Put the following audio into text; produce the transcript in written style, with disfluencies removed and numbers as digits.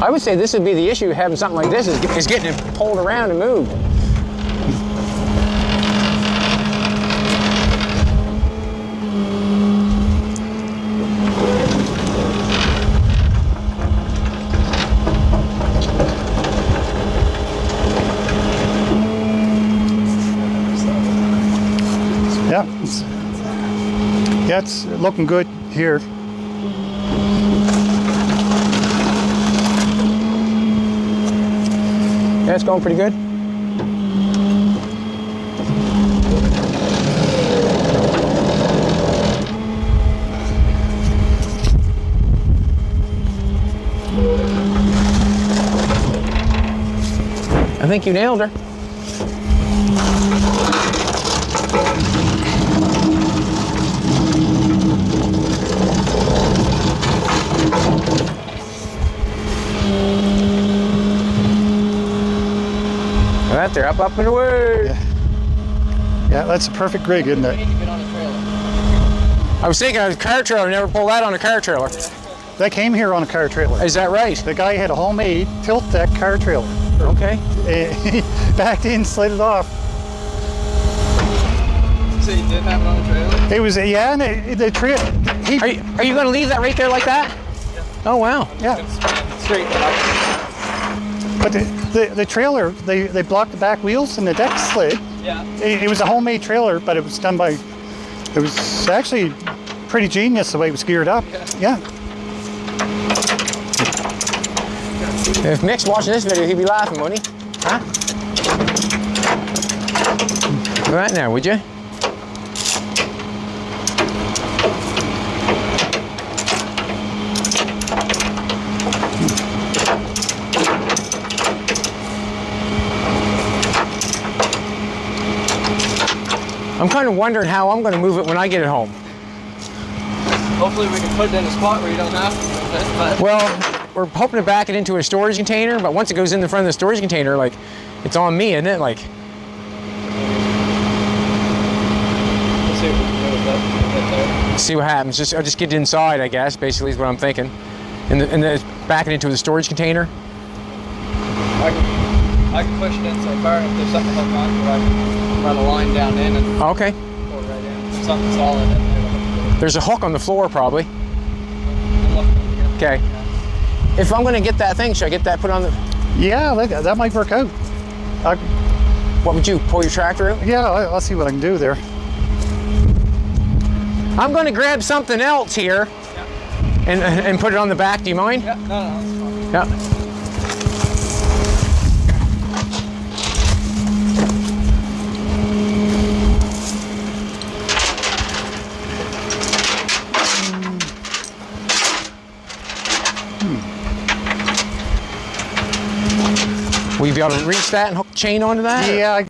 I would say this would be the issue having something like this is getting it pulled around and moved. Yeah, it's looking good here. Yeah, it's going pretty good. I think you nailed her. Right there, up and away. Yeah, that's a perfect rig, isn't it? I was thinking of a car trailer, never pull that on a car trailer. That came here on a car trailer. Is that right? The guy had a homemade tilt deck car trailer. Okay. He backed in, slid it off. So you did have it on the trailer? It was, yeah, and the trailer. Are you going to leave that right there like that? Yeah. Oh, wow. Yeah. Straight back. But the trailer, they blocked the back wheels and the deck slid. Yeah. It was a homemade trailer, but it was done by, it was actually pretty genius the way it was geared up. Yeah. If Mick's watching this video, he'd be laughing, wouldn't he? Huh? Right now, would you? I'm kind of wondering how I'm going to move it when I get it home. Hopefully we can put it in a spot where you don't have to move it. But Well, we're hoping to back it into a storage container, but once it goes in the front of the storage container, like, it's on me, isn't it? Like, let's see what we can do with that. see what happens. I'll just get it inside, I guess, basically is what I'm thinking. And then back it into the storage container. I can push it in so far, if there's something hook on, I can run a line down in and Okay. pull it right in. If something's solid in there. There's a hook on the floor, probably. I'm looking over here. Okay. If I'm going to get that thing, should I get that put on the... Yeah, that might work out. What would you, pull your tractor out? Yeah, I'll see what I can do there. I'm going to grab something else here and put it on the back. Do you mind? Yeah, no, that's fine. Yeah. Will you be able to reach that and hook the chain onto that? Yeah.